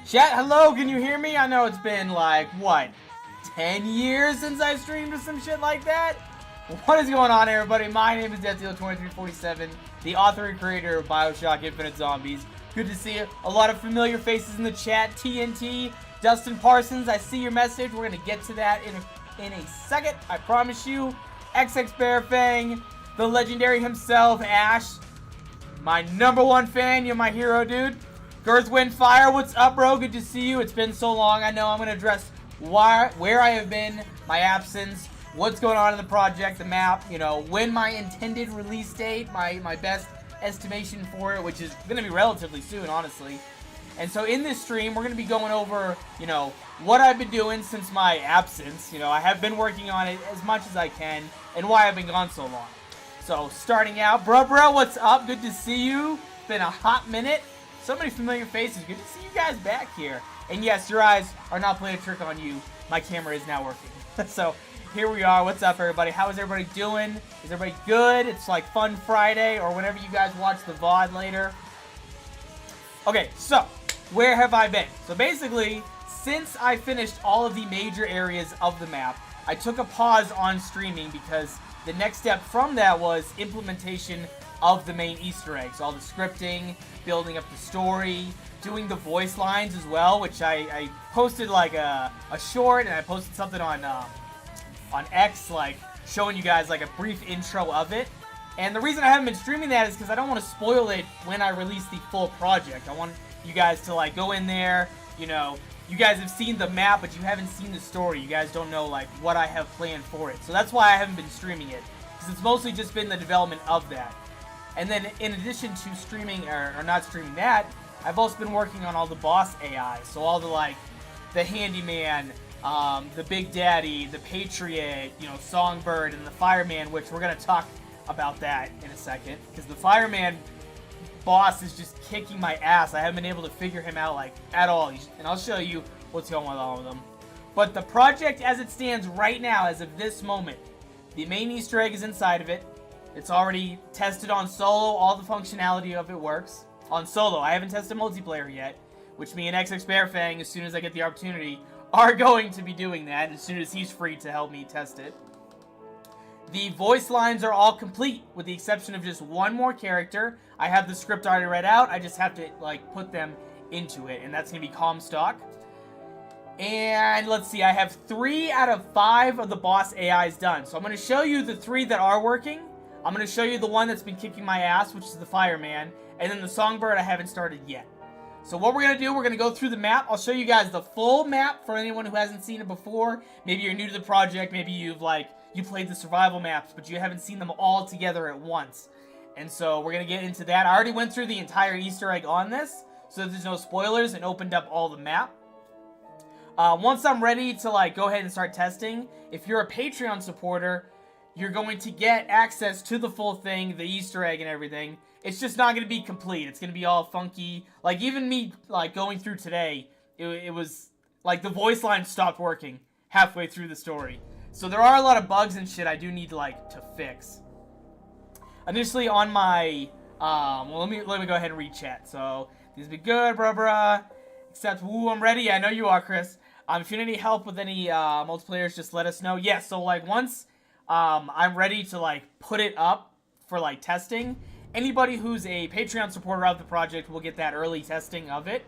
Chat, hello, can you hear me? I know it's been like, what, 10 years since I streamed or some shit like that? What is going on, everybody? My name is DeathDealer2347, the author and creator of BioShock Infinite Zombies. Good to see you. A lot of familiar faces in the chat. TNT, Dustin Parsons, I see your message. We're going to get to that in a second, I promise you. XX Bearfang, the legendary himself, Ash, my #1 fan. You're my hero, dude. Girthwind Fire, what's up, bro? Good to see you. It's been so long. I know I'm going to address where I have been, my absence, what's going on in the project, the map, you know, when my intended release date, my best estimation for it, which is going to be relatively soon, honestly. And so in this stream, we're going to be going over, you know, what I've been doing since my absence. You know, I have been working on it as much as I can, and why I've been gone so long. So, starting out, bro, what's up? Good to see you. It's been a hot minute. So many familiar faces. Good to see you guys back here. And yes, your eyes are not playing a trick on you. My camera is now working. So, here we are. What's up, everybody? How is everybody doing? Is everybody good? It's like Fun Friday, or whenever you guys watch the VOD later. Okay, so, where have I been? So basically, since I finished all of the major areas of the map, I took a pause on streaming because the next step from that was implementation of the main Easter eggs. All the scripting, building up the story, doing the voice lines as well, which I posted like a short, and I posted something on X, like showing you guys like a brief intro of it. And the reason I haven't been streaming that is because I don't want to spoil it when I release the full project. I want you guys to like go in there, you know, you guys have seen the map, but you haven't seen the story. You guys don't know like what I have planned for it. So that's why I haven't been streaming it, because it's mostly just been the development of that. And then in addition to streaming, or not streaming that, I've also been working on all the boss AI. So all the like, the Handyman, the Big Daddy, the Patriot, you know, Songbird, and the Fireman, which we're going to talk about that in a second. Because the Fireman boss is just kicking my ass. I haven't been able to figure him out like at all. And I'll show you what's going on with all of them. But the project as it stands right now, as of this moment, the main Easter egg is inside of it. It's already tested on solo. All the functionality of it works. On solo. I haven't tested multiplayer yet, which me and XX Bearfang, as soon as I get the opportunity, are going to be doing that as soon as he's free to help me test it. The voice lines are all complete, with the exception of just one more character. I have the script already read out. I just have to, like, put them into it, and that's going to be Comstock. And let's see, I have 3 out of 5 of the boss AIs done. So I'm going to show you the 3 that are working. I'm going to show you the one that's been kicking my ass, which is the Fireman. And then the Songbird I haven't started yet. So what we're going to do, we're going to go through the map. I'll show you guys the full map for anyone who hasn't seen it before. Maybe you're new to the project. Maybe you've, like, you played the survival maps, but you haven't seen them all together at once. And so we're going to get into that. I already went through the entire Easter egg on this, so there's no spoilers, and opened up all the map. Once I'm ready to, like, go ahead and start testing, if you're a Patreon supporter, you're going to get access to the full thing, the Easter egg and everything. It's just not going to be complete. It's going to be all funky. Like, even me, like, going through today, it was, like, the voice line stopped working halfway through the story. So there are a lot of bugs and shit I do need, like, to fix. Initially on my, well, let me go ahead and read chat. So, these be good, bruh. Except, woo, I'm ready. I know you are, Chris. If you need any help with any, multiplayers, just let us know. Yes, so, like, once, I'm ready to, like, put it up for, like, testing, anybody who's a Patreon supporter of the project will get that early testing of it,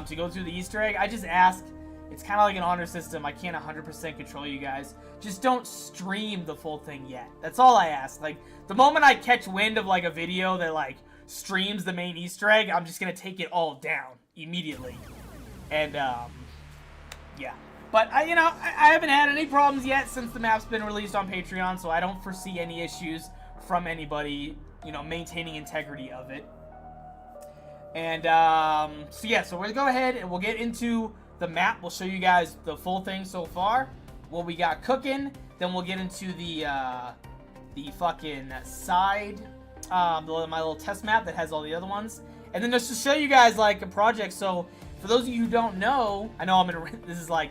to go through the Easter egg. I just ask, it's kind of like an honor system, I can't 100% control you guys, just don't stream the full thing yet. That's all I ask. Like, the moment I catch wind of, like, a video that, like, streams the main Easter egg, I'm just gonna take it all down immediately. And, yeah. But, I haven't had any problems yet since the map's been released on Patreon, so I don't foresee any issues from anybody, you know, maintaining integrity of it. And, so yeah, so we're gonna go ahead and we'll get into the map. We'll show you guys the full thing so far, what we got cooking. Then we'll get into the fucking side, my little test map that has all the other ones. And then just to show you guys, like, a project. So, for those of you who don't know, I know I'm in this is, like,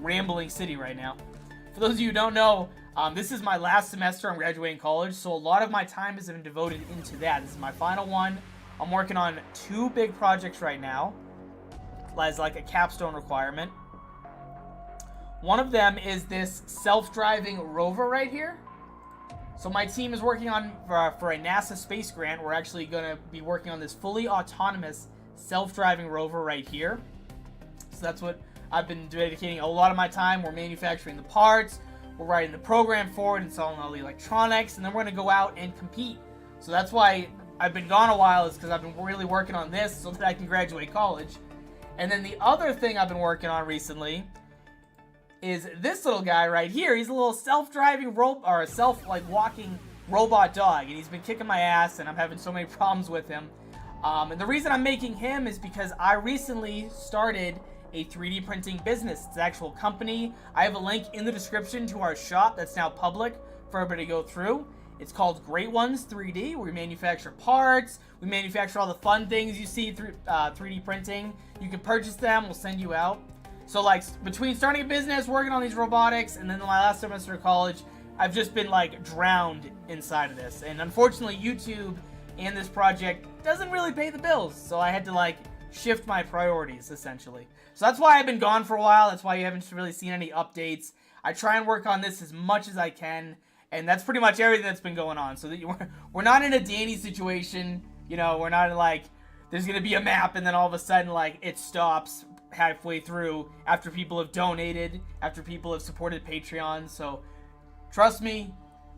rambling city right now. For those of you who don't know, this is my last semester. I'm graduating college, so a lot of my time has been devoted into that. This is my final one. I'm working on 2 big projects right now. as like a capstone requirement. One of them is this self-driving rover right here. So my team is working on, for a NASA space grant, we're actually going to be working on this fully autonomous self-driving rover right here. So that's what I've been dedicating a lot of my time. We're manufacturing the parts, we're writing the program for it, installing all the electronics, and then we're going to go out and compete. So that's why I've been gone a while, is because I've been really working on this so that I can graduate college. And then the other thing I've been working on recently is this little guy right here. He's a little self-driving walking robot dog, and he's been kicking my ass, and I'm having so many problems with him. And the reason I'm making him is because I recently started a 3D printing business. It's an actual company. I have a link in the description to our shop that's now public for everybody to go through. It's called Great Ones 3D. We manufacture parts. We manufacture all the fun things you see through 3D printing. You can purchase them. We'll send you out. So, like, between starting a business, working on these robotics, and then my last semester of college, I've just been, like, drowned inside of this. And unfortunately, YouTube and this project doesn't really pay the bills. So I had to, like, shift my priorities, essentially. So that's why I've been gone for a while. That's why you haven't really seen any updates. I try and work on this as much as I can. And that's pretty much everything that's been going on. So that we're not in a Danny situation. You know, we're not like, there's going to be a map and then all of a sudden, like, it stops halfway through after people have donated, after people have supported Patreon. So trust me,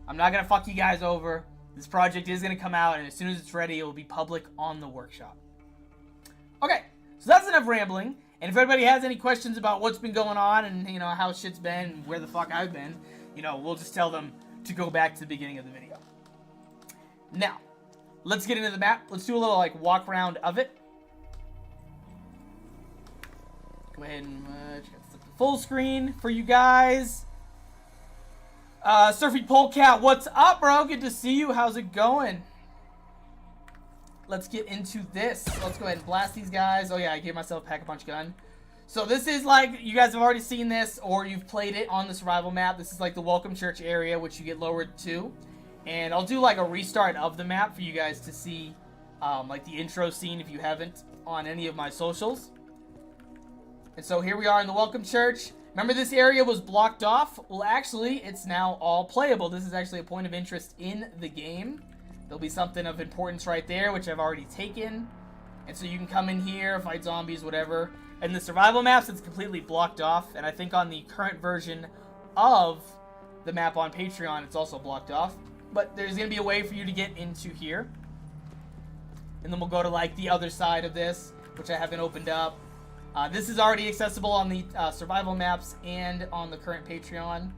I'm not going to fuck you guys over. This project is going to come out, and as soon as it's ready, it will be public on the workshop. Okay, so that's enough rambling. And if anybody has any questions about what's been going on and, you know, how shit's been and where the fuck I've been, you know, we'll just tell them to go back to the beginning of the video. Now, let's get into the map. Let's do a little, like, walk around of it. Go ahead and check the full screen for you guys. Surfy Polecat, what's up, bro? Good to see you. How's it going? Let's get into this. Let's go ahead and blast these guys. Oh, yeah, I gave myself a Pack-a-Punch gun. So this is like, you guys have already seen this, or you've played it on the survival map. This is like the Welcome Church area, which you get lowered to. And I'll do like a restart of the map for you guys to see, like the intro scene if you haven't on any of my socials. And so here we are in the Welcome Church. Remember, this area was blocked off? Well, actually, it's now all playable. This is actually a point of interest in the game. There'll be something of importance right there, which I've already taken. And so you can come in here, fight zombies, whatever. And the survival maps, it's completely blocked off. And I think on the current version of the map on Patreon, it's also blocked off. But there's going to be a way for you to get into here. And then we'll go to, like, the other side of this, which I haven't opened up. This is already accessible on the survival maps and on the current Patreon.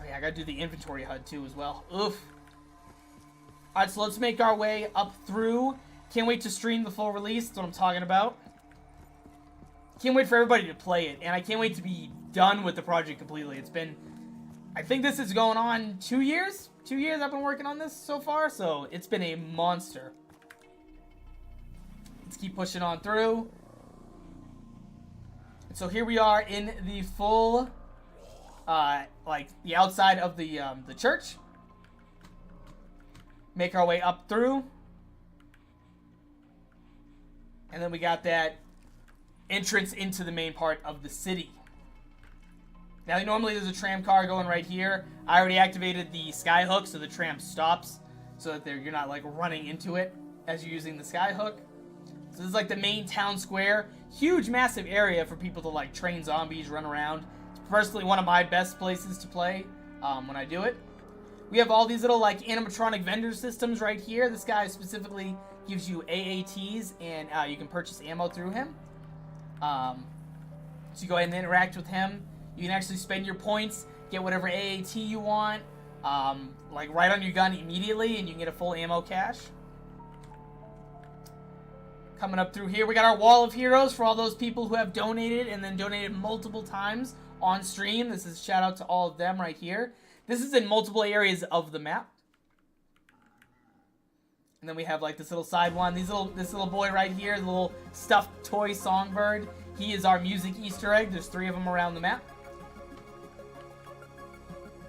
Oh, yeah, I gotta do the inventory HUD, too, as well. Oof. Alright, so let's make our way up through. Can't wait to stream the full release. That's what I'm talking about. Can't wait for everybody to play it. And I can't wait to be done with the project completely. It's been... I think this is going on 2 years? 2 years I've been working on this so far. So, it's been a monster. Let's keep pushing on through. So here we are in the full, like, the outside of the church. Make our way up through. And then we got that entrance into the main part of the city. Now, normally there's a tram car going right here. I already activated the skyhook, so the tram stops. So that you're not, like, running into it as you're using the skyhook. So this is like the main town square. Huge, massive area for people to like train zombies, run around. It's personally one of my best places to play when I do it. We have all these little like animatronic vendor systems right here. This guy specifically gives you AATs and you can purchase ammo through him. So you go ahead and interact with him. You can actually spend your points, get whatever AAT you want, like right on your gun immediately, and you can get a full ammo cache. Coming up through here, we got our wall of heroes for all those people who have donated and then donated multiple times on stream. This is shout out to all of them right here. This is in multiple areas of the map. And then we have like this little side one. This little boy right here, the little stuffed toy songbird. He is our music Easter egg. There's 3 of them around the map.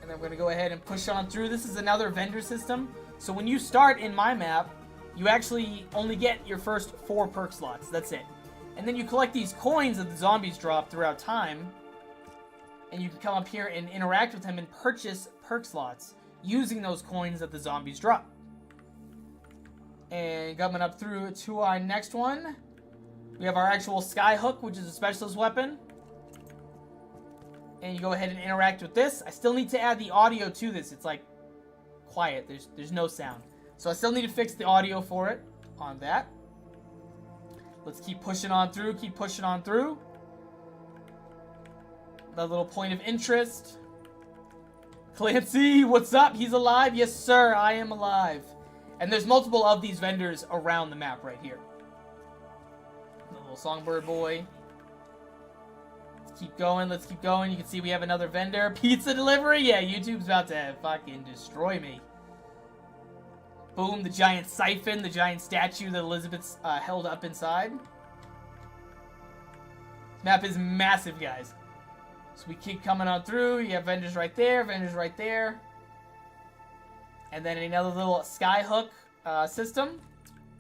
And then we're gonna go ahead and push on through. This is another vendor system. So when you start in my map, you actually only get your first 4 perk slots. That's it. And then you collect these coins that the zombies drop throughout time. And you can come up here and interact with them and purchase perk slots using those coins that the zombies drop. And coming up through to our next one, we have our actual sky hook, which is a specialist weapon. And you go ahead and interact with this. I still need to add the audio to this. It's like quiet. There's no sound. So I still need to fix the audio for it on that. Let's keep pushing on through. Keep pushing on through. That little point of interest. Clancy, what's up? He's alive? Yes, sir. I am alive. And there's multiple of these vendors around the map right here. The little songbird boy. Let's keep going. Let's keep going. You can see we have another vendor. Pizza delivery? Yeah, YouTube's about to fucking destroy me. Boom, the giant siphon, the giant statue that Elizabeth's held up inside. This map is massive, guys. So we keep coming on through. You have vendors right there, vendors right there. And then another little skyhook system,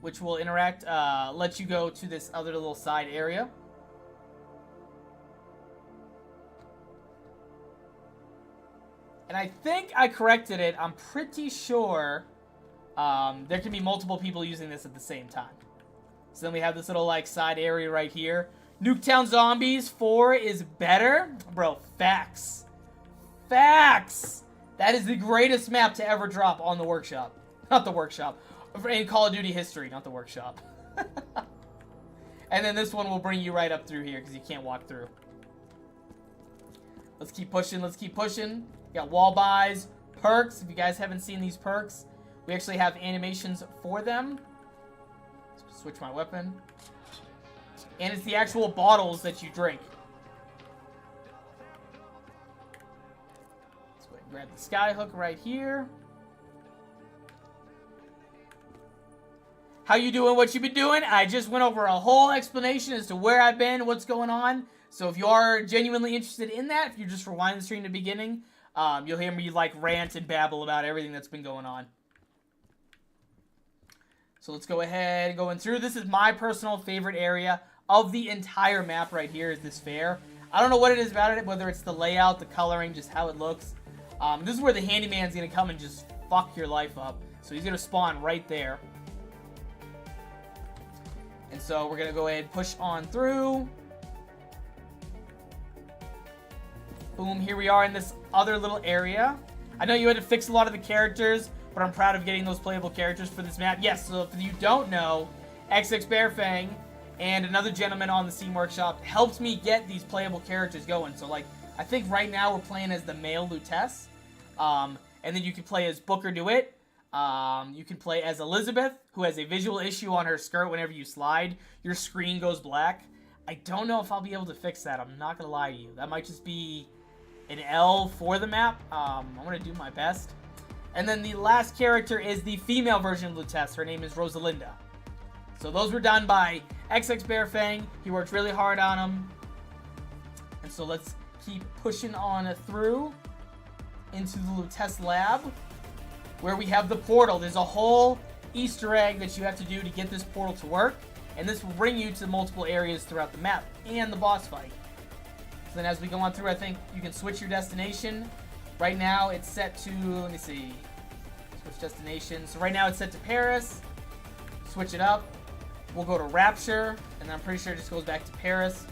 which will interact, let you go to this other little side area. And I think I corrected it. I'm pretty sure there can be multiple people using this at the same time. So then we have this little like side area right here. Nuketown Zombies 4 is better? Bro, facts. Facts! That is the greatest map to ever drop on the workshop. Not the workshop. In Call of Duty history, not the workshop. And then this one will bring you right up through here because you can't walk through. Let's keep pushing, let's keep pushing. Got wall buys, perks. If you guys haven't seen these perks, we actually have animations for them. Let's switch my weapon. And it's the actual bottles that you drink. Let's go ahead and grab the skyhook right here. How you doing? What you been doing? I just went over a whole explanation as to where I've been, what's going on. So if you are genuinely interested in that, if you just rewind the stream to the beginning, you'll hear me like rant and babble about everything that's been going on. So let's go ahead and go in through. This is my personal favorite area of the entire map right here is this fair. I don't know what it is about it, whether it's the layout, the coloring, just how it looks. This is where the handyman's going to come and just fuck your life up. So he's going to spawn right there. And so we're going to go ahead and push on through. Boom, here we are in this other little area. I know you had to fix a lot of the characters, but I'm proud of getting those playable characters for this map. Yes, so if you don't know, XX Bearfang and another gentleman on the Steam Workshop helped me get these playable characters going. So, like, I think right now we're playing as the male Lutece. And then you can play as Booker DeWitt. You can play as Elizabeth, who has a visual issue on her skirt whenever you slide. Your screen goes black. I don't know if I'll be able to fix that. I'm not going to lie to you. That might just be an L for the map. I'm going to do my best. And then the last character is the female version of Lutece. Her name is Rosalinda. So those were done by XX Bearfang. He worked really hard on them. And so let's keep pushing on through into the Lutece lab, where we have the portal. There's a whole Easter egg that you have to do to get this portal to work. And this will bring you to multiple areas throughout the map and the boss fight. So then as we go on through, I think you can switch your destination. Right now it's set to, let me see, switch destination. So right now it's set to Paris. Switch it up. We'll go to Rapture, and then I'm pretty sure it just goes back to Paris.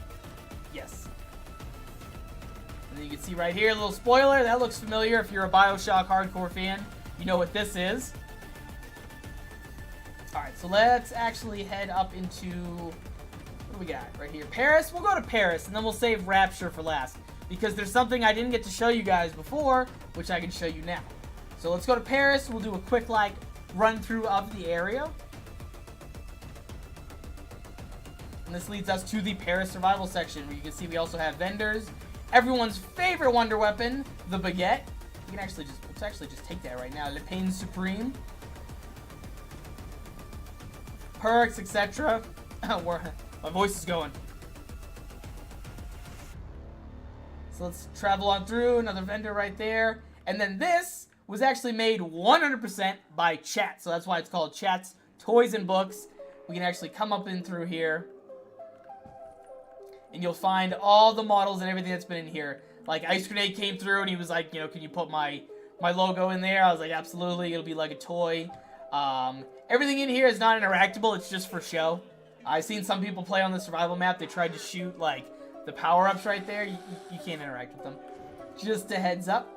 Yes. And then you can see right here, a little spoiler. That looks familiar. If you're a BioShock hardcore fan, you know what this is. Alright, so let's actually head up into, what do we got right here? Paris? We'll go to Paris, and then we'll save Rapture for last, because there's something I didn't get to show you guys before, which I can show you now. So let's go to Paris. We'll do a quick, like, run through of the area. And this leads us to the Paris survival section, where you can see we also have vendors. Everyone's favorite wonder weapon, the baguette. You can actually just, let's actually just take that right now. Le Pain Supreme. Perks, etc. My voice is going. So let's travel on through. Another vendor right there. And then this was actually made 100% by Chat. So that's why it's called Chat's Toys and Books. We can actually come up in through here. and you'll find all the models and everything that's been in here. Like, Ice Grenade came through, and he was like, you know, can you put my logo in there? I was like, absolutely, it'll be like a toy. Everything in here is not interactable, it's just for show. I've seen some people play on the survival map, they tried to shoot, like, the power-ups right there. You can't interact with them. Just a heads up.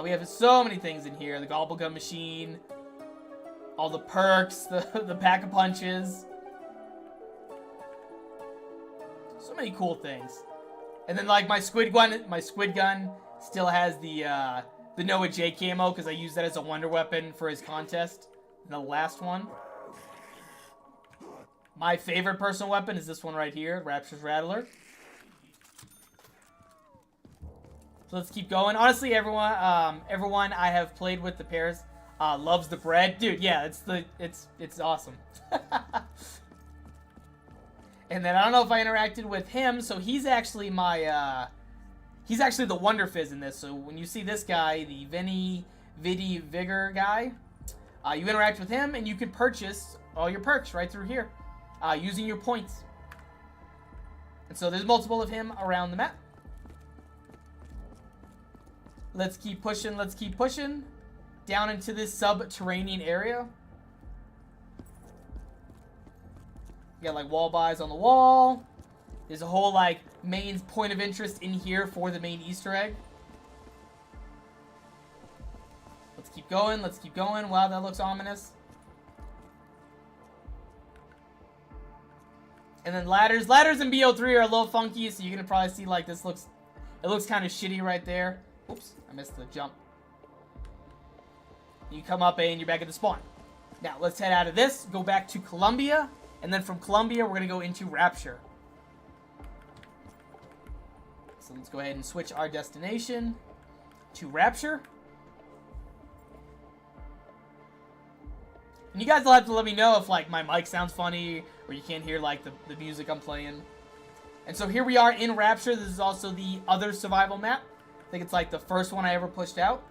We have so many things in here. The Gobblegum machine, all the perks, the pack-a-punches. So many cool things. And then, like, my squid gun still has the Noah J camo, because I used that as a wonder weapon for his contest. And the last one. My favorite personal weapon is this one right here, Rapture's Rattler. So let's keep going. Honestly, everyone I have played with the pairs loves the bread. Dude, yeah, it's awesome. And then I don't know if I interacted with him, so he's actually my he's actually the Wonder Fizz in this. So when you see this guy, the Vidi Vigor guy, you interact with him and you can purchase all your perks right through here. Using your points. And so there's multiple of him around the map. Let's keep pushing, let's keep pushing. Down into this subterranean area. You got like wall buys on the wall. There's a whole like main point of interest in here for the main Easter egg. Let's keep going, let's keep going. Wow, that looks ominous. And then ladders. Ladders in BO3 are a little funky, so you're gonna probably see like this looks, it looks kind of shitty right there. Oops, I missed the jump. You come up and you're back at the spawn. Now let's head out of this, go back to Columbia, and then from Columbia we're gonna go into Rapture. So let's go ahead and switch our destination to Rapture. And you guys will have to let me know if like my mic sounds funny or you can't hear like the music I'm playing. And so here we are in Rapture. This is also the other survival map. I think it's like the first one I ever pushed out.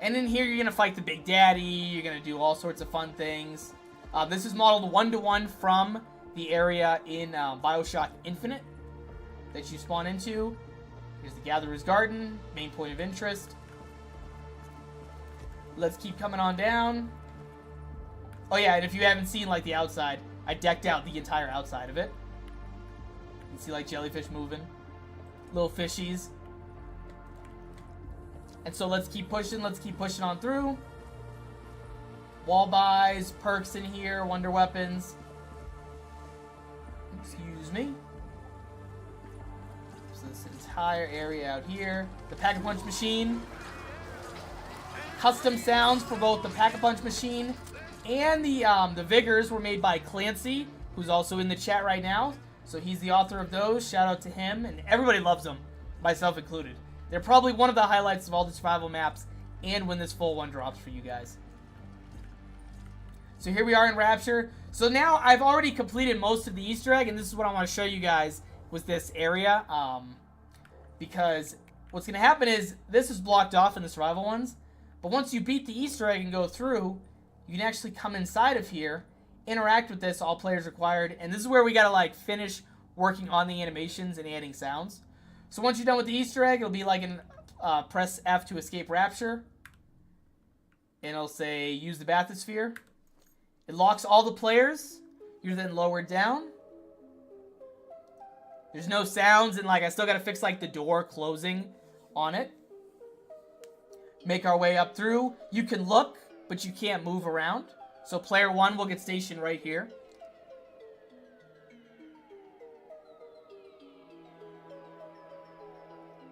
And in here you're going to fight the Big Daddy. You're going to do all sorts of fun things. This is modeled 1-to-1 from the area in BioShock Infinite that you spawn into. Here's the Gatherer's Garden, main point of interest. Let's keep coming on down. Oh yeah, and if you haven't seen like the outside, I decked out the entire outside of it. You can see like jellyfish moving. Little fishies. And so let's keep pushing on through. Wall buys, perks in here, wonder weapons. Excuse me. So this entire area out here. The Pack-a-Punch machine. Custom sounds for both the Pack-a-Punch machine and the Vigors were made by Clancy, who's also in the chat right now. So he's the author of those. Shout out to him. And everybody loves them, myself included. They're probably one of the highlights of all the survival maps and when this full one drops for you guys. So here we are in Rapture. So now I've already completed most of the Easter egg, and this is what I want to show you guys with this area. Because what's going to happen is this is blocked off in the survival ones. But once you beat the Easter egg and go through, you can actually come inside of here, interact with this, all players required, and this is where we gotta like finish working on the animations and adding sounds. So once you're done with the Easter egg, it'll be like an press F to escape Rapture, and it'll say use the bathysphere. It locks all the players. You're then lowered down. There's no sounds, and like I still gotta fix like the door closing on it. Make our way up through. You can look, but you can't move around. So player 1 will get stationed right here.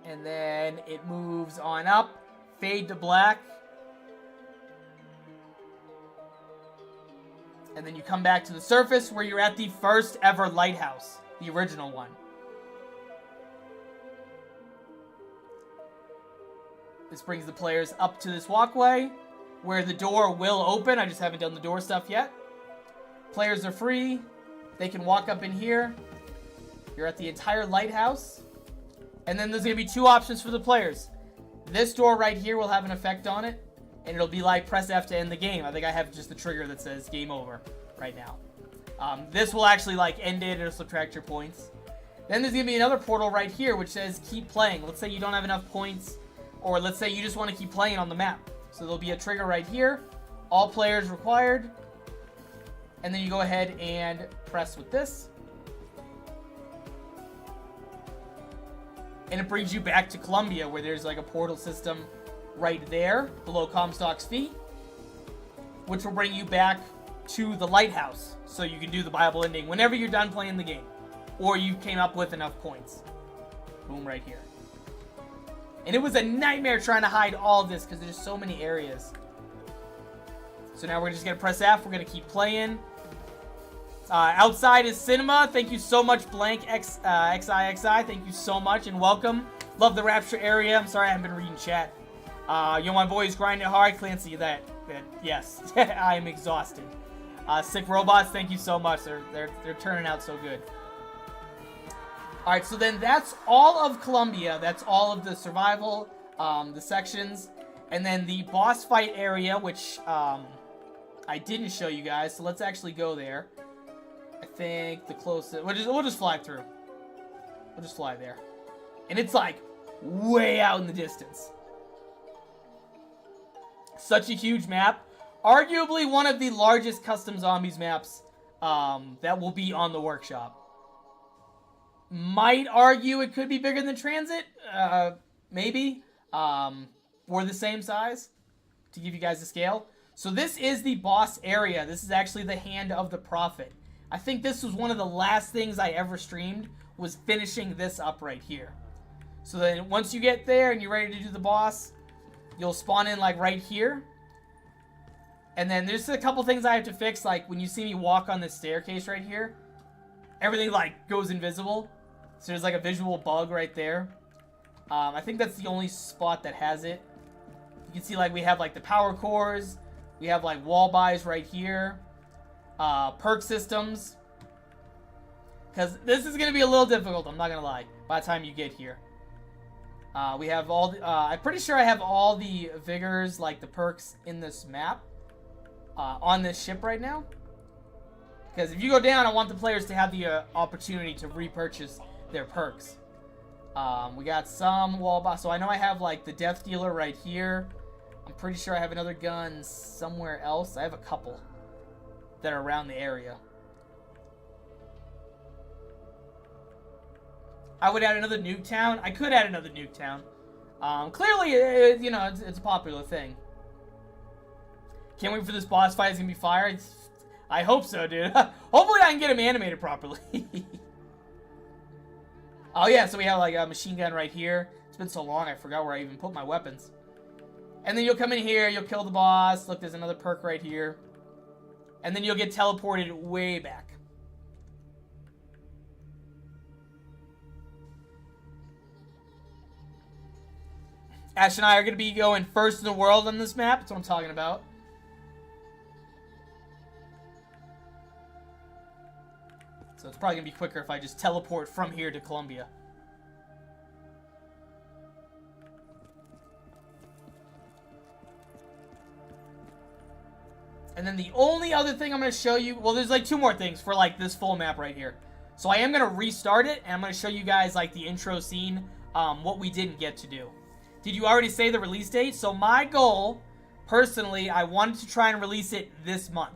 And then it moves on up. Fade to black. And then you come back to the surface where you're at the first ever lighthouse. The original one. This brings the players up to this walkway, where the door will open. I just haven't done the door stuff yet. Players are free. They can walk up in here. You're at the entire lighthouse. And then there's going to be two options for the players. This door right here will have an effect on it. And it'll be like press F to end the game. I think I have just the trigger that says game over right now. This will actually like end it or subtract your points. Then there's going to be another portal right here which says keep playing. Let's say you don't have enough points, or let's say you just want to keep playing on the map. So there'll be a trigger right here. All players required. And then you go ahead and press with this. And it brings you back to Columbia, where there's like a portal system right there below Comstock's feet, which will bring you back to the lighthouse, so you can do the Bible ending whenever you're done playing the game, or you came up with enough points. Boom, right here. And it was a nightmare trying to hide all of this because there's so many areas. So now we're just gonna press F. We're gonna keep playing. Outside is cinema. Thank you so much, Blank XIXI. Thank you so much and welcome. Love the Rapture area. I'm sorry I haven't been reading chat. My boys grinding hard. Clancy, that yes, I am exhausted. Sick robots. Thank you so much. They're turning out so good. All right, so then that's all of Columbia. That's all of the survival, the sections, and then the boss fight area, which I didn't show you guys. So let's actually go there. I think the closest... We'll just fly through. We'll just fly there. And it's like way out in the distance. Such a huge map. Arguably one of the largest custom zombies maps that will be on the workshop. Might argue it could be bigger than Transit. Maybe. Or the same size. To give you guys a scale. So this is the boss area. This is actually the Hand of the Prophet. I think this was one of the last things I ever streamed, was finishing this up right here. So then once you get there and you're ready to do the boss, you'll spawn in like right here. And then there's a couple things I have to fix, like when you see me walk on this staircase right here, everything like goes invisible. So there's like a visual bug right there. I think that's the only spot that has it. You can see like we have like the power cores, we have like wall buys right here. Perk systems, because this is going to be a little difficult, I'm not going to lie, by the time you get here. We have all the, I'm pretty sure I have all the vigors, like the perks in this map, on this ship right now. Because if you go down, I want the players to have the opportunity to repurchase their perks. We got some wall boss, so I know I have like the death dealer right here. I'm pretty sure I have another gun somewhere else. I have a couple that are around the area. I would add another nuke town. I could add another nuke town. Clearly, you know, it's a popular thing. Can't wait for this boss fight. It's gonna be fire. I hope so, dude. Hopefully I can get him animated properly. Oh yeah, so we have like a machine gun right here. It's been so long I forgot where I even put my weapons. And then you'll come in here, you'll kill the boss. Look, there's another perk right here. And then you'll get teleported way back. Ash and I are going to be going first in the world on this map. That's what I'm talking about. So it's probably going to be quicker if I just teleport from here to Columbia. And then the only other thing I'm going to show you... Well, there's like two more things for like this full map right here. So I am going to restart it, and I'm going to show you guys like the intro scene, what we didn't get to do. Did you already say the release date? So my goal, personally, I wanted to try and release it this month.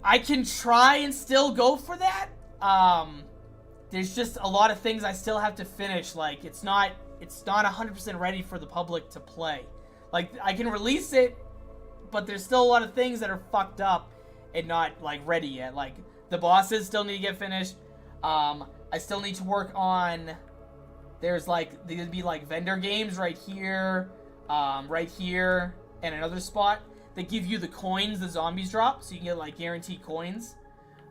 I can try and still go for that. There's just a lot of things I still have to finish. Like, it's not 100% ready for the public to play. Like, I can release it, but there's still a lot of things that are fucked up and not, like, ready yet. Like, the bosses still need to get finished. I still need to work on... There's, like, there'd be, like, vendor games right here, and another spot that give you the coins the zombies drop, so you can get, like, guaranteed coins.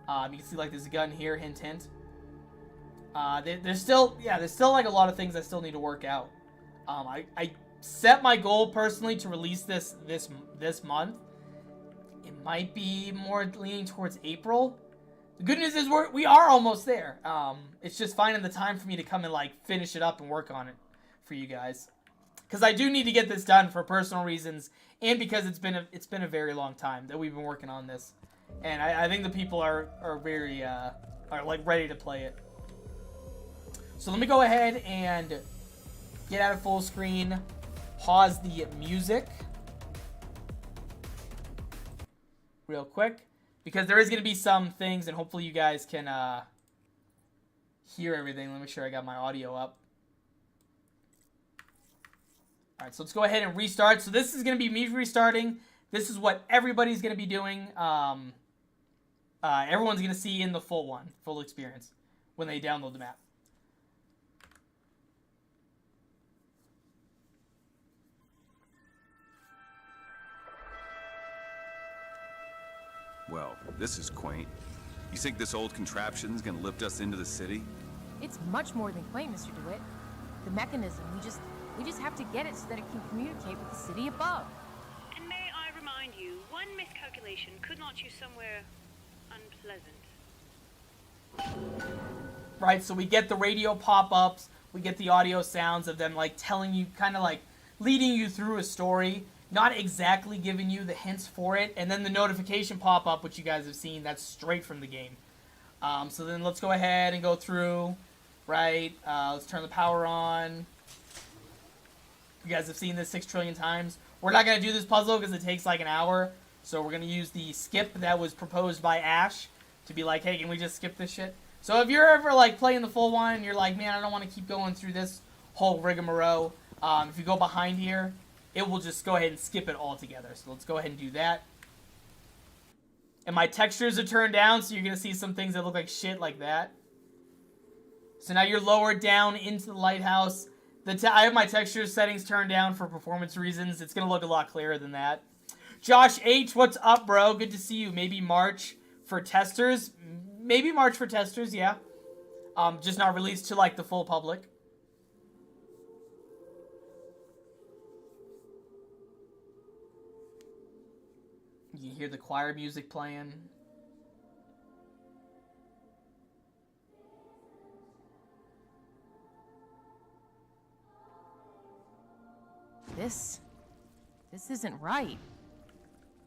You can see, like, there's a gun here, hint, hint. There's still, like, a lot of things I still need to work out. I set my goal personally to release this month. It might be more leaning towards April. The good news is we are almost there. It's just finding the time for me to come and like finish it up and work on it for you guys, because I do need to get this done for personal reasons and because it's been a very long time that we've been working on this, and I think the people are very like ready to play it. So let me go ahead and get out of full screen, pause the music real quick, because there is going to be some things, and hopefully you guys can hear everything. Let me make sure I got my audio up. Alright, so let's go ahead and restart. So this is going to be me restarting. This is what everybody's going to be doing. Everyone's going to see in the full experience when they download the map. Well, this is quaint. You think this old contraption's gonna lift us into the city? It's much more than quaint, Mr. DeWitt. The mechanism, we just have to get it so that it can communicate with the city above. And may I remind you, one miscalculation could launch you somewhere unpleasant. Right, so we get the radio pop-ups, we get the audio sounds of them like telling you, kind of like leading you through a story, not exactly giving you the hints for it, and then the notification pop-up, which you guys have seen, that's straight from the game. So then let's go ahead and go through, right, let's turn the power on. You guys have seen this 6 trillion times. We're not going to do this puzzle because it takes like an hour, so we're going to use the skip that was proposed by Ash to be like, hey, can we just skip this shit? So if you're ever like playing the full one and you're like, man, I don't want to keep going through this whole rigmarole, if you go behind here, it will just go ahead and skip it all together. So let's go ahead and do that. And my textures are turned down, so you're going to see some things that look like shit like that. So now you're lowered down into the lighthouse. I have my texture settings turned down for performance reasons. It's going to look a lot clearer than that. Josh H, what's up, bro? Good to see you. Maybe March for testers. Maybe March for testers, yeah. Just not released to, like, the full public. You can hear the choir music playing. This isn't right.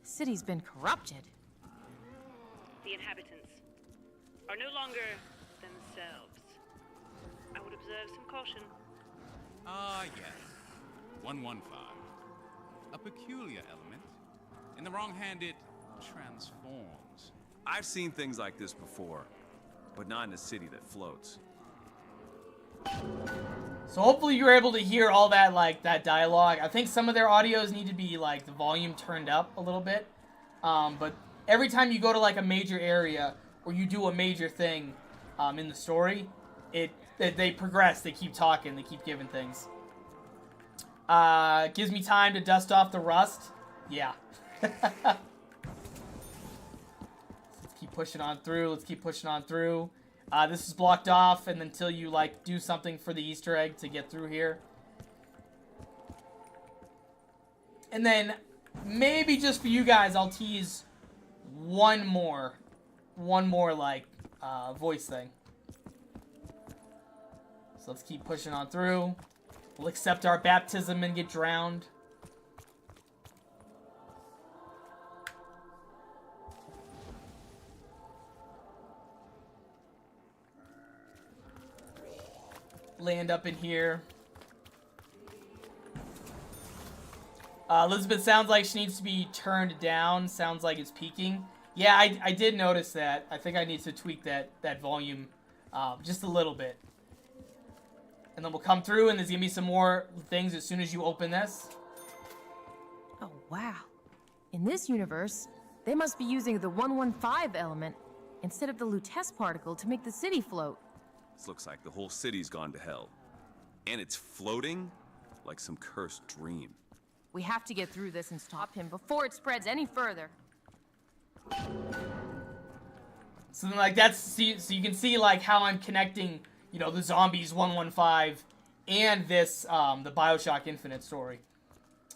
The city's been corrupted. The inhabitants are no longer themselves. I would observe some caution. Ah, yes. 115. A peculiar element. In the wrong hand, it transforms. I've seen things like this before, but not in a city that floats. So hopefully you're able to hear all that, like, that dialogue. I think some of their audios need to be, like, the volume turned up a little bit. But every time you go to, like, a major area or you do a major thing in the story, they progress, they keep talking, they keep giving things. Gives me time to dust off the rust. Yeah. Let's keep pushing on through. Let's keep pushing on through. This is blocked off, and until you like do something for the Easter egg to get through here. And then maybe just for you guys, I'll tease one more like voice thing. So let's keep pushing on through. We'll accept our baptism and get drowned. Land up in here. Elizabeth sounds like she needs to be turned down. Sounds like it's peaking. Yeah, I did notice that. I think I need to tweak that volume just a little bit. And then we'll come through, and there's going to be some more things as soon as you open this. Oh, wow. In this universe, they must be using the 115 element instead of the Lutece particle to make the city float. This looks like the whole city's gone to hell. And it's floating like some cursed dream. We have to get through this and stop him before it spreads any further. So then, like, so you can see, like, how I'm connecting, you know, the Zombies 115 and this, the BioShock Infinite story.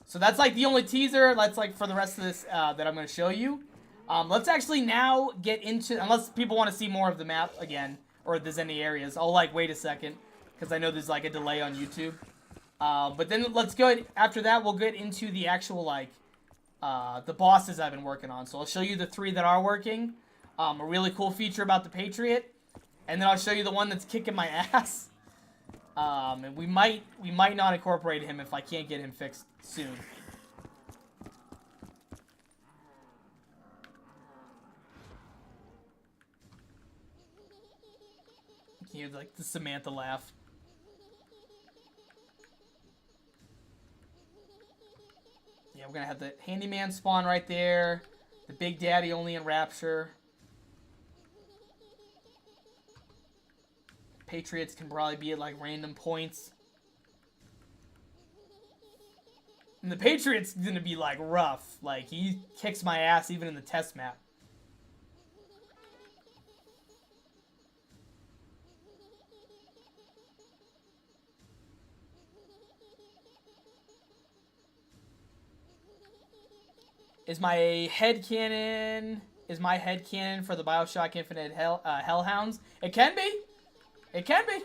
So that's, like, the only teaser. That's, like, for the rest of this, that I'm going to show you. Let's actually now get into, unless people want to see more of the map again, or if there's any areas. I'll, like, wait a second, because I know there's, like, a delay on YouTube. But then let's go, after that, we'll get into the actual, like, the bosses I've been working on. So I'll show you the 3 that are working. A really cool feature about the Patriot. And then I'll show you the one that's kicking my ass. And we might not incorporate him if I can't get him fixed soon. You hear like the Samantha laugh. Yeah, we're gonna have the handyman spawn right there. The Big Daddy only in Rapture. Patriots can probably be at like random points. And the Patriot's gonna be like rough. Like he kicks my ass even in the test map. Is my headcanon for the BioShock Infinite Hellhounds? It can be. It can be.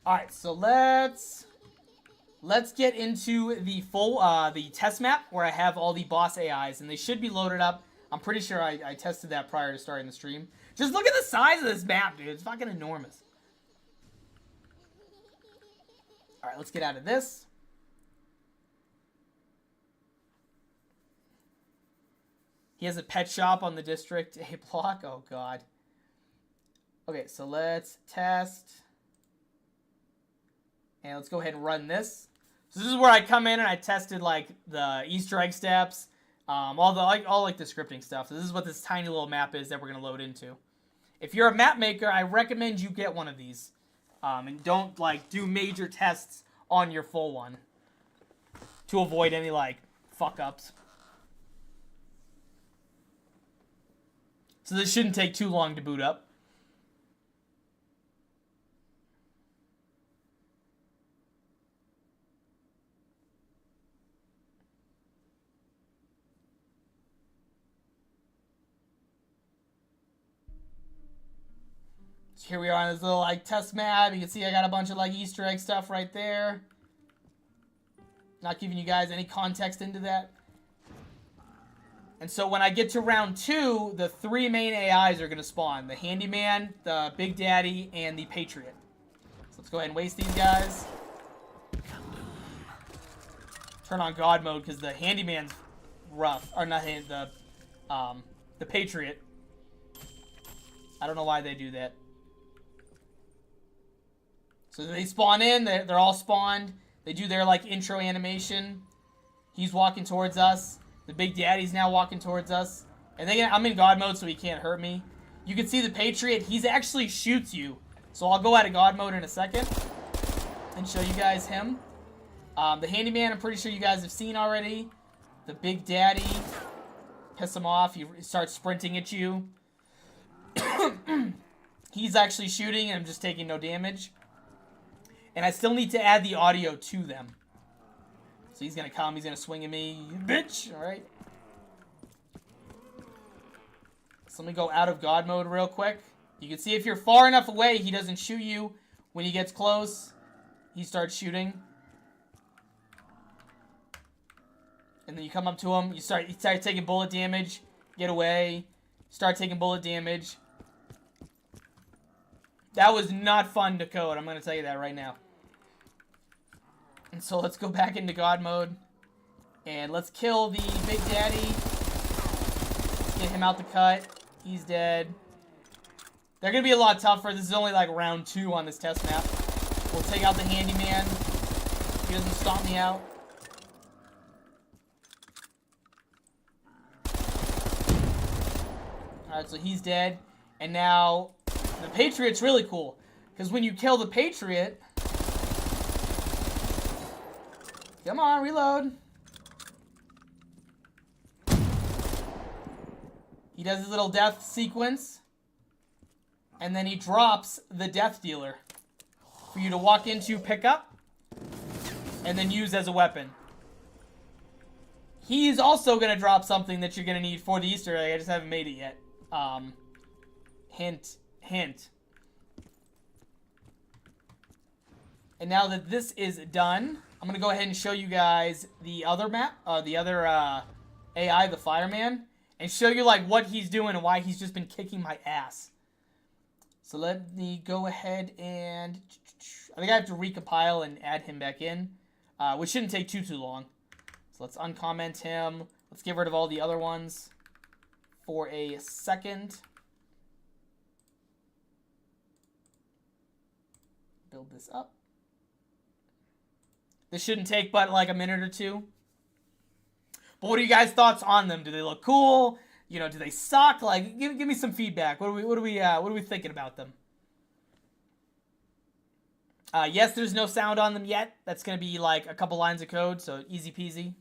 All right, so let's get into the full the test map where I have all the boss AIs, and they should be loaded up. I'm pretty sure I tested that prior to starting the stream. Just look at the size of this map, dude. It's fucking enormous. All right, let's get out of this. He has a pet shop on the District A block. Oh, God. Okay, so let's test. And let's go ahead and run this. So this is where I come in and I tested like the Easter egg steps, all the scripting stuff. So this is what this tiny little map is that we're gonna load into. If you're a map maker, I recommend you get one of these, and don't like do major tests on your full one to avoid any like fuck ups. So this shouldn't take too long to boot up. Here we are on this little like test map. You can see I got a bunch of like Easter egg stuff right there. Not giving you guys any context into that. And so when I get to round 2, the 3 main AIs are going to spawn. The Handyman, the Big Daddy, and the Patriot. So let's go ahead and waste these guys. Turn on God mode because the Handyman's rough. Or not the Patriot. I don't know why they do that. So they spawn in, they're all spawned. They do their like intro animation. He's walking towards us. The Big Daddy's now walking towards us. And I'm in God mode so he can't hurt me. You can see the Patriot, he's actually shoots you. So I'll go out of God mode in a second and show you guys him. The Handyman, I'm pretty sure you guys have seen already. The Big Daddy, piss him off, he starts sprinting at you. He's actually shooting and I'm just taking no damage. And I still need to add the audio to them. So he's going to come. He's going to swing at me. You bitch. All right. So let me go out of God mode real quick. You can see if you're far enough away, he doesn't shoot you. When he gets close, he starts shooting. And then you come up to him. You start taking bullet damage. Get away. Start taking bullet damage. That was not fun to code. I'm going to tell you that right now. And so let's go back into God mode. And let's kill the Big Daddy. Let's get him out the cut. He's dead. They're going to be a lot tougher. This is only like round 2 on this test map. We'll take out the Handyman. He doesn't stomp me out. Alright, so he's dead. And now the Patriot's really cool. Because when you kill the Patriot... Come on, reload. He does his little death sequence. And then he drops the death dealer for you to walk into, pick up, and then use as a weapon. he's also gonna drop something that you're gonna need for the Easter egg. I just haven't made it yet. Hint, hint. And now that this is done, I'm gonna go ahead and show you guys the other map, the other AI, the fireman, and show you like what he's doing and why he's just been kicking my ass. So let me go ahead and I think I have to recompile and add him back in, which shouldn't take too long. So let's uncomment him. Let's get rid of all the other ones for a second. Build this up. This shouldn't take but like a minute or two. But what are you guys' thoughts on them? Do they look cool? You know, do they suck? Like, give me some feedback. What are we thinking about them? Yes, there's no sound on them yet. That's gonna be like a couple lines of code, so easy peasy.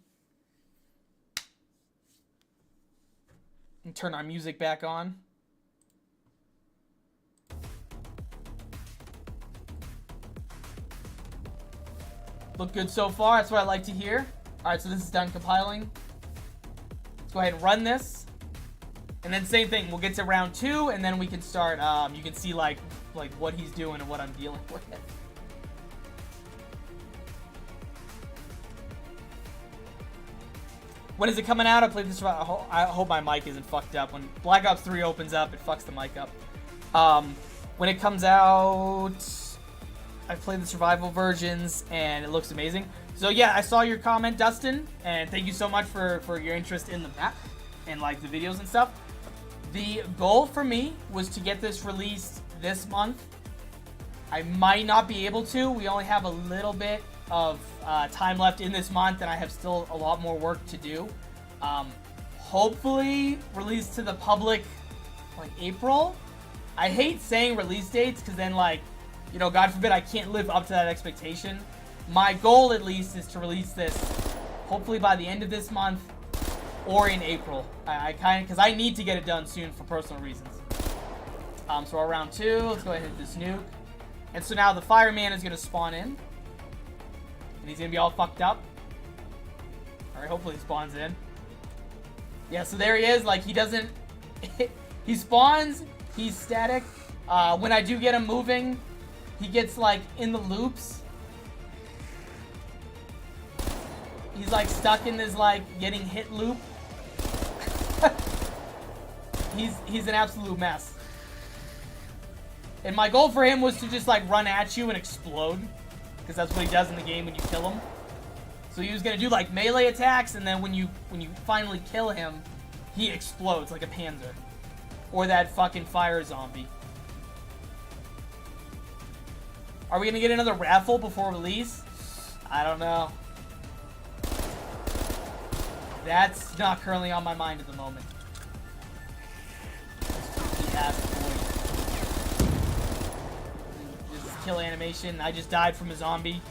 And turn our music back on. Look good so far. That's what I like to hear. All right, so this is done compiling. Let's go ahead and run this. And then same thing. We'll get to round 2, and then we can start. You can see like what he's doing and what I'm dealing with. When is it coming out? I played this. I hope my mic isn't fucked up. When Black Ops 3 opens up, it fucks the mic up. When it comes out, I played the survival versions, and it looks amazing. So yeah, I saw your comment, Dustin, and thank you so much for your interest in the map and like the videos and stuff. The goal for me was to get this released this month. I might not be able to. We only have a little bit of time left in this month, and I have still a lot more work to do. Hopefully released to the public like April. I hate saying release dates because then like, you know, God forbid I can't live up to that expectation. My goal at least is to release this hopefully by the end of this month or in April. Because I need to get it done soon for personal reasons. So we're round 2. Let's go ahead and hit this nuke. And so now the fireman is going to spawn in. And he's going to be all fucked up. Alright, hopefully he spawns in. Yeah, so there he is. Like, he doesn't... he spawns. He's static. When I do get him moving, he gets, like, in the loops. He's, like, stuck in this, like, getting hit loop. He's an absolute mess. And my goal for him was to just, like, run at you and explode. Because that's what he does in the game when you kill him. So he was going to do, like, melee attacks, and then when you finally kill him, he explodes like a panzer. Or that fucking fire zombie. Are we going to get another raffle before release? I don't know. That's not currently on my mind at the moment. This is kill animation. I just died from a zombie.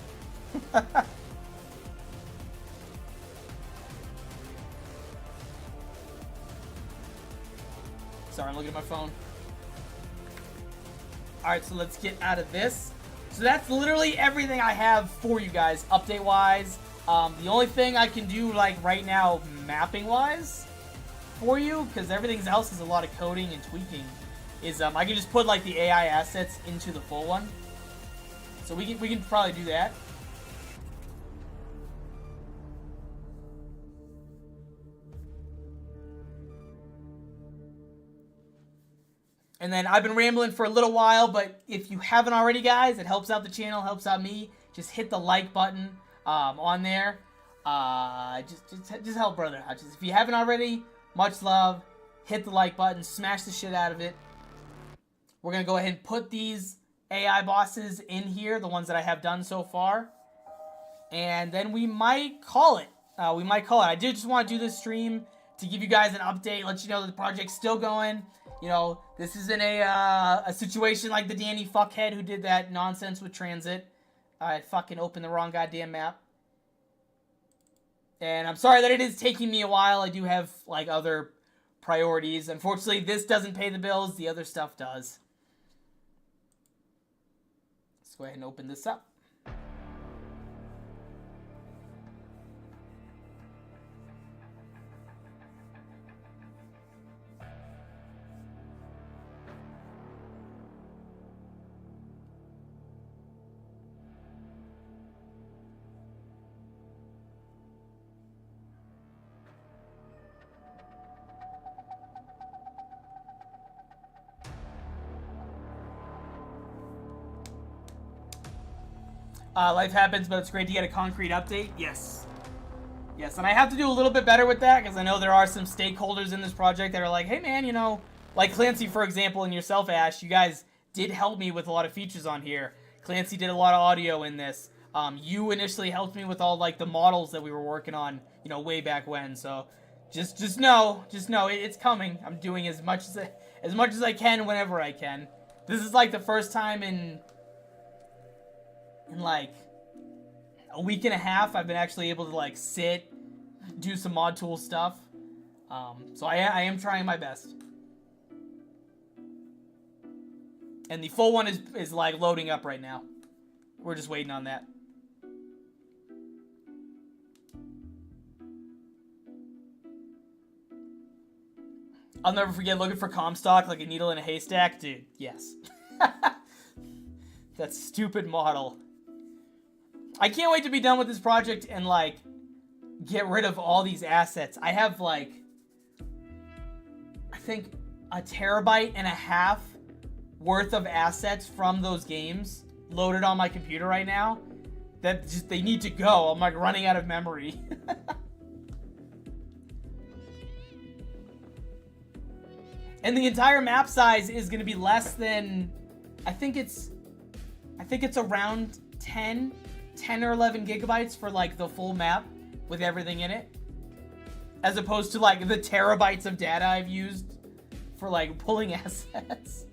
Sorry, I'm looking at my phone. Alright, so let's get out of this. So that's literally everything I have for you guys, update-wise. The only thing I can do, like, right now, mapping-wise, for you, because everything else is a lot of coding and tweaking, is I can just put, like, the AI assets into the full one. So we can probably do that. And then I've been rambling for a little while, but if you haven't already, guys, it helps out the channel, helps out me. Just hit the like button on there. Just help brother out. Just, if you haven't already, much love. Hit the like button, smash the shit out of it. We're gonna go ahead and put these AI bosses in here, the ones that I have done so far, and then we might call it. I did just want to do this stream to give you guys an update, let you know that the project's still going. You know, this isn't a situation like the Danny fuckhead who did that nonsense with Transit. I fucking opened the wrong goddamn map. And I'm sorry that it is taking me a while. I do have, like, other priorities. Unfortunately, this doesn't pay the bills. The other stuff does. Let's go ahead and open this up. Life happens, but it's great to get a concrete update. Yes. Yes, and I have to do a little bit better with that because I know there are some stakeholders in this project that are like, hey man, you know, like Clancy, for example, and yourself, Ash, you guys did help me with a lot of features on here. Clancy did a lot of audio in this. You initially helped me with all like the models that we were working on, you know, way back when. So just know it's coming. I'm doing as much as I can whenever I can. This is like the first time in like a week and a half I've been actually able to like sit, do some mod tool stuff. So I am trying my best. And the full one is like loading up right now. We're just waiting on that. I'll never forget looking for Comstock like a needle in a haystack. Dude, yes. That stupid model. I can't wait to be done with this project and, like, get rid of all these assets. I have, like, I think 1.5 terabytes worth of assets from those games loaded on my computer right now that just, they need to go. I'm, like, running out of memory. And the entire map size is going to be less than, I think it's around 10 or 11 gigabytes for like the full map with everything in it. As opposed to like the terabytes of data I've used for like pulling assets.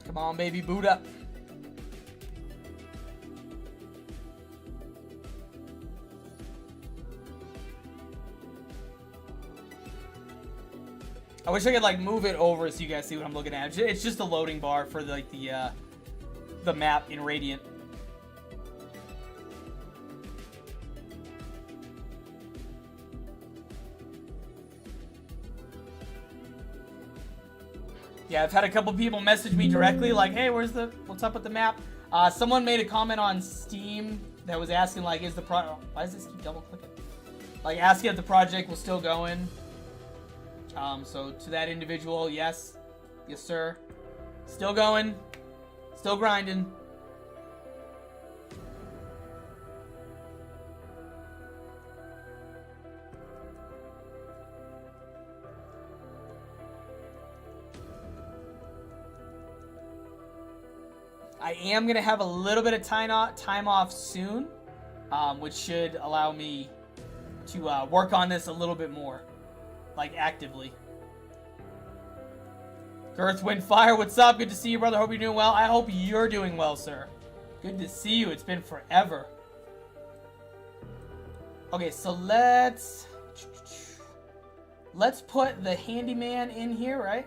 Come on, baby, boot up. I wish I could like move it over so you guys see what I'm looking at. It's just a loading bar for like the map in Radiant. Yeah, I've had a couple people message me directly like, hey, what's up with the map? Someone made a comment on Steam that was asking like, why does this keep double clicking? Like asking if the project was still going. So to that individual, yes, sir. Still going, still grinding. I am going to have a little bit of time off soon, which should allow me to work on this a little bit more, like actively. Earth, Wind, Fire, what's up? Good to see you, brother. Hope you're doing well. I hope you're doing well, sir. Good to see you. It's been forever. Okay, so let's put the handyman in here, right?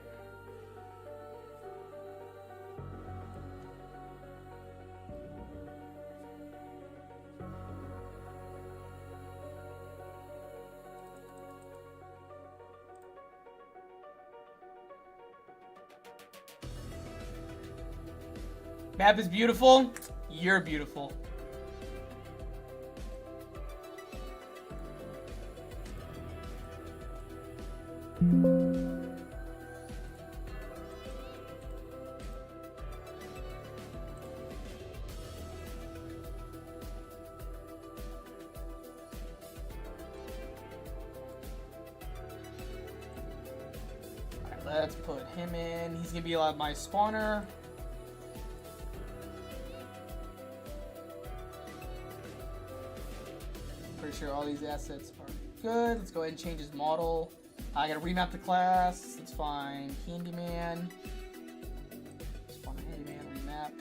Map is beautiful. You're beautiful. Alright, let's put him in. He's gonna be my spawner. Pretty sure all these assets are good. Let's go ahead and change his model. I gotta remap the class. It's fine. Handyman. Spawn a handyman, remap.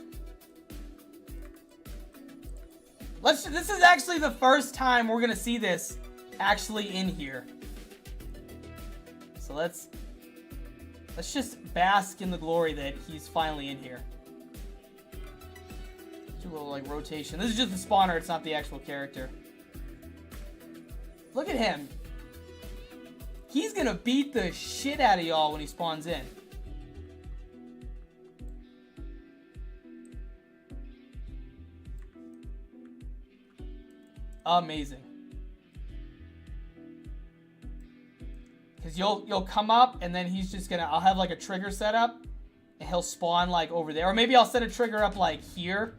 This is actually the first time we're gonna see this actually in here. So let's just bask in the glory that he's finally in here. Do a little like rotation. This is just the spawner, it's not the actual character. Look at him. He's gonna beat the shit out of y'all when he spawns in. Amazing. Because you'll come up, and then he's just gonna... I'll have, like, a trigger set up, and he'll spawn, like, over there. Or maybe I'll set a trigger up, like, here,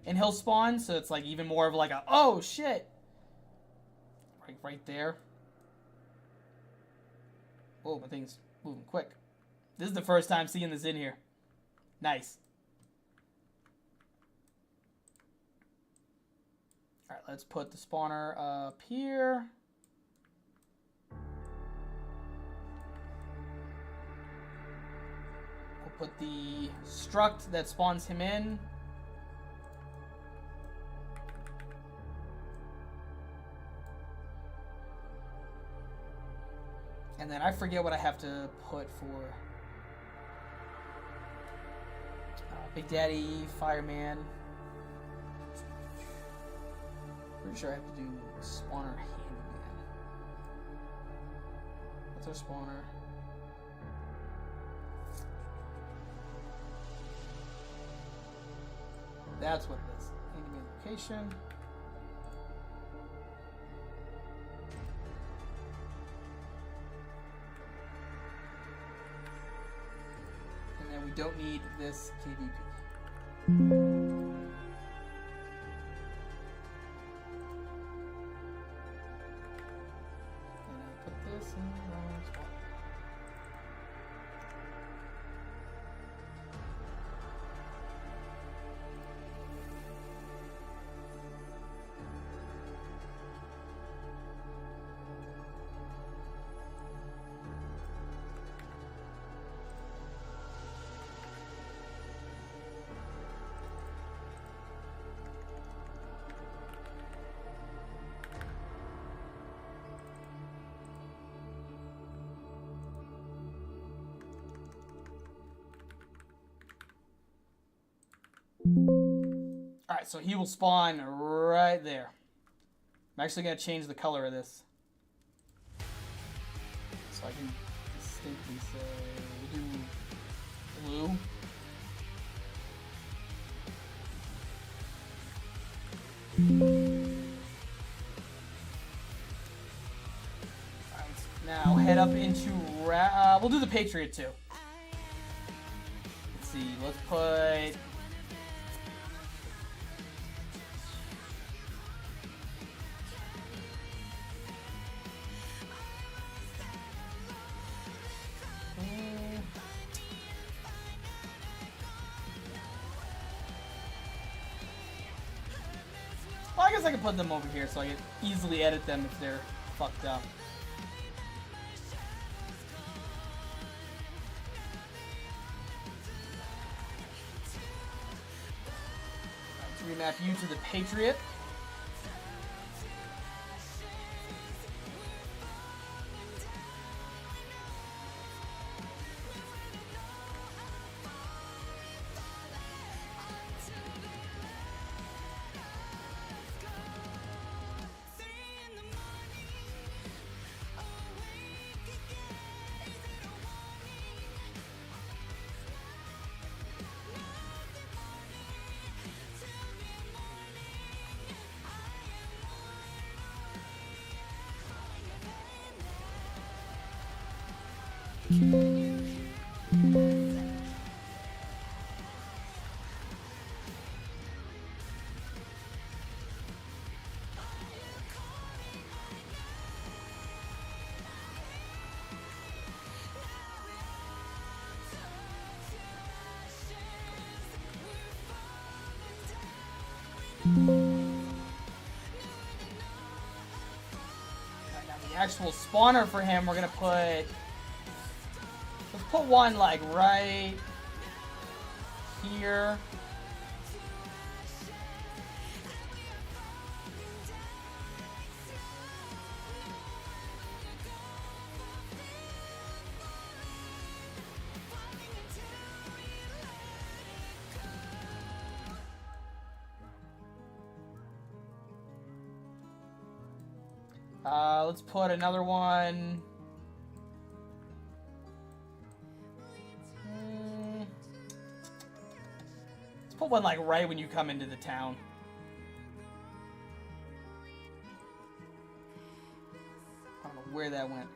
and he'll spawn, so it's, like, even more of, like, a... Oh, shit! Right there. Oh, my thing's moving quick. This is the first time seeing this in here. Nice. Alright, let's put the spawner up here. We'll put the struct that spawns him in. And then I forget what I have to put for Big Daddy, Fireman. Pretty sure I have to do spawner handyman. What's our spawner? That's what it is. Handyman location. And then we don't need this KVP. Alright, so he will spawn right there. I'm actually going to change the color of this. So I can distinctly say, we'll do blue. Alright, now head up into, we'll do the Patriot too. Let's see, let's put... Well, I guess I can put them over here so I can easily edit them if they're fucked up. Let's remap you to the Patriot. Actual spawner for him, we're gonna put, let's put one like right here. Let's put another one. Let's put one like right when you come into the town. where that went.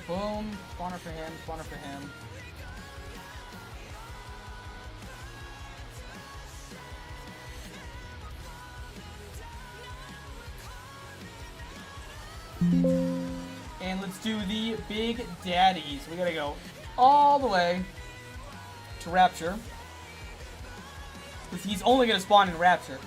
Boom. Spawner for him. Spawner for him. And let's do the Big Daddies. We gotta go all the way to Rapture. Because he's only gonna spawn in Rapture.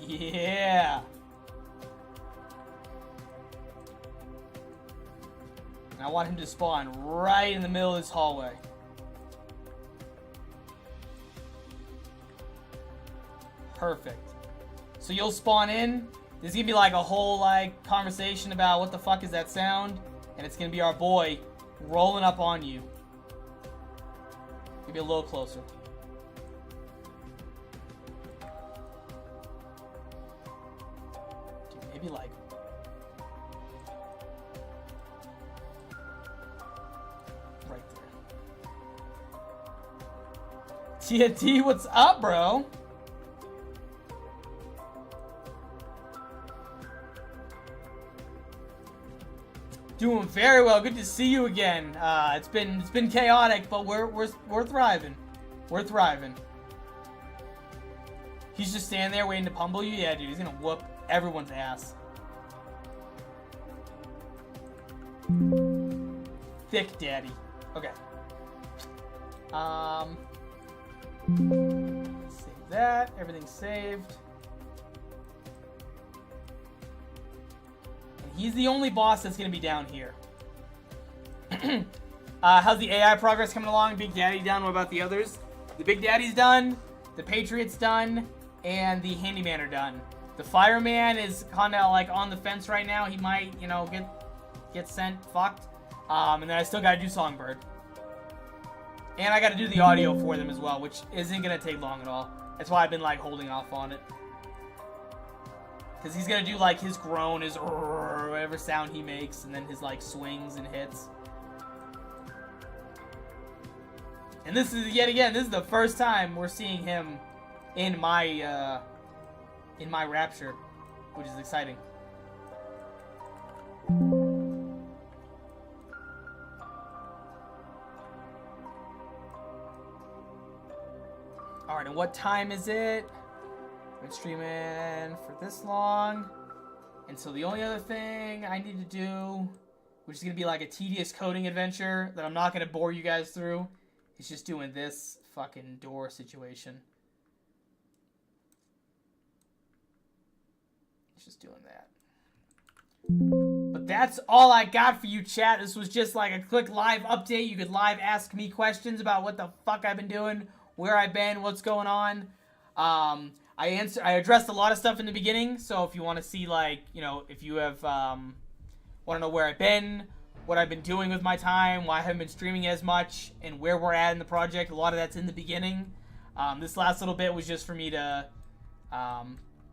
Yeah. And I want him to spawn right in the middle of this hallway. Perfect. So you'll spawn in. There's gonna be like a whole like conversation about what the fuck is that sound, and it's gonna be our boy rolling up on you. Maybe a little closer. Maybe like right there. TNT, what's up, bro? Doing very well. Good to see you again. It's been chaotic, but we're thriving. We're thriving. He's just standing there waiting to pummel you. Yeah, dude, he's gonna whoop everyone's ass. Thick daddy. Okay. Save that. Everything's saved. And he's the only boss that's gonna be down here. How's the AI progress coming along? Big Daddy done. What about the others? The Big Daddy's done. The Patriot's done. And the Handyman are done. The Fireman is kind of like on the fence right now. He might, you know, get sent fucked. And then I still got to do Songbird. And I got to do the audio for them as well, which isn't going to take long at all. That's why I've been like holding off on it. Because he's going to do like his groan, his whatever sound he makes, and then his like swings and hits. And this is, yet again, this is the first time we're seeing him in my Rapture, which is exciting. Alright, and what time is it? I've been streaming for this long. And so the only other thing I need to do, which is going to be like a tedious coding adventure that I'm not going to bore you guys through, is just doing this fucking door situation. Just doing that. But that's all I got for you, chat. This was just like a quick live update. You could live ask me questions about what the fuck I've been doing, where I've been, what's going on. I addressed a lot of stuff in the beginning, so if you want to see, like, you know, if you have want to know where I've been, what I've been doing with my time, why I haven't been streaming as much, and where we're at in the project, a lot of that's in the beginning. This last little bit was just for me to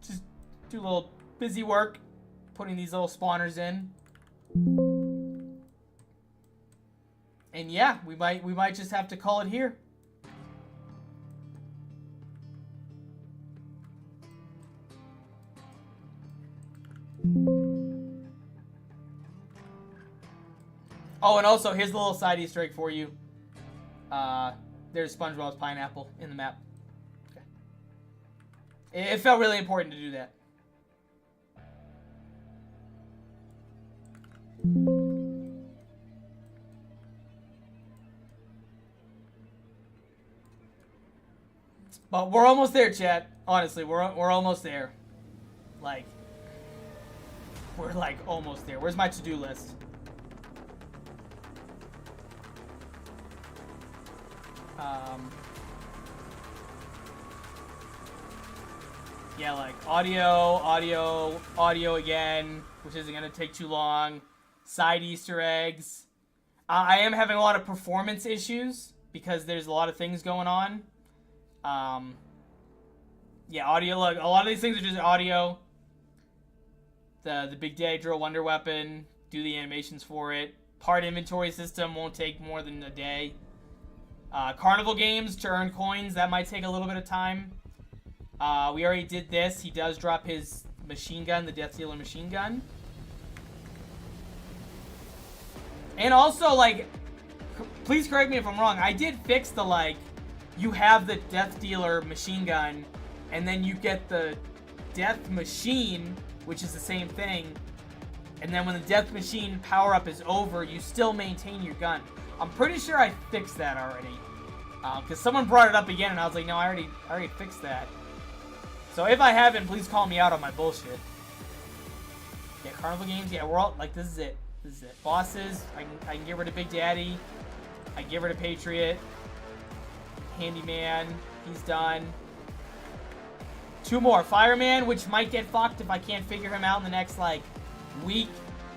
just do a little busy work, putting these little spawners in. And yeah, we might just have to call it here. Oh, and also, here's a little side Easter egg for you. There's SpongeBob's pineapple in the map. Okay. It felt really important to do that. But we're almost there, chat. Honestly, we're almost there. Like, we're like almost there. Where's my to-do list? Yeah, like audio again, which isn't gonna take too long. Side Easter eggs. I am having a lot of performance issues because there's a lot of things going on. Yeah, audio. Look, a lot of these things are just audio. The Big Daddy Drill Wonder Weapon. Do the animations for it. Part inventory system won't take more than a day. Carnival games to earn coins, that might take a little bit of time. We already did this. He does drop his machine gun, the Death Dealer machine gun. And also, like, please correct me if I'm wrong, I did fix the, like, you have the Death Dealer machine gun, and then you get the Death Machine, which is the same thing. And then when the Death Machine power-up is over, you still maintain your gun. I'm pretty sure I fixed that already. Because someone brought it up again, and I was like, no, I already fixed that. So if I haven't, please call me out on my bullshit. Yeah, Carnival games, yeah, we're all, like, this is it. This is it. Bosses, I can get rid of Big Daddy. I can get rid of Patriot. Handyman, he's done. 2 more. Fireman, which might get fucked if I can't figure him out in the next, like, week.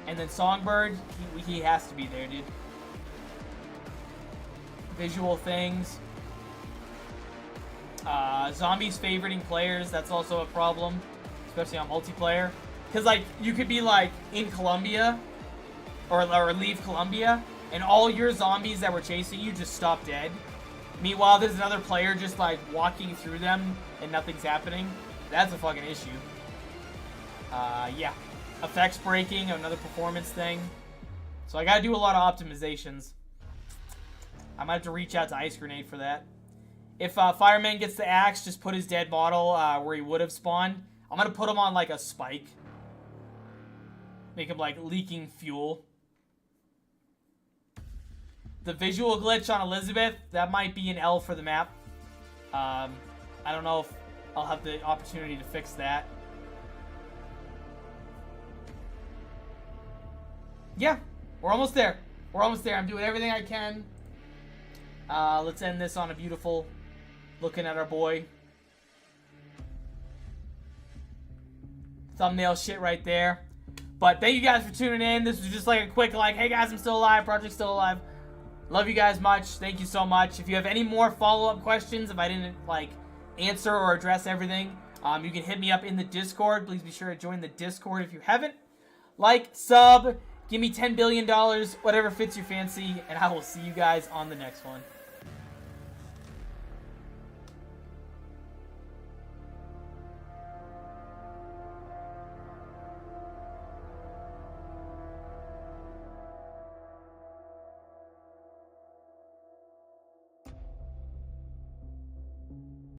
And then Songbird, he has to be there, dude. Visual things. Zombies favoriting players, that's also a problem. Especially on multiplayer. Because, like, you could be, like, in Colombia. Or leave Colombia. And all your zombies that were chasing you just stop dead. Meanwhile, there's another player just, like, walking through them and nothing's happening. That's a fucking issue. Yeah. Effects breaking, another performance thing. So I gotta do a lot of optimizations. I might have to reach out to Ice Grenade for that. If Fireman gets the axe, just put his dead model where he would have spawned. I'm gonna put him on, like, a spike. Make him, like, leaking fuel. The visual glitch on Elizabeth, that might be an L for the map. I don't know if I'll have the opportunity to fix that. Yeah, we're almost there. We're almost there. I'm doing everything I can. Let's end this on a beautiful looking at our boy. Thumbnail shit right there. But thank you guys for tuning in. This was just like a quick, like, hey guys, I'm still alive. Project's still alive. Love you guys much. Thank you so much. If you have any more follow-up questions, if I didn't, like, answer or address everything, you can hit me up in the Discord. Please be sure to join the Discord if you haven't. Like, sub, give me $10 billion, whatever fits your fancy, and I will see you guys on the next one.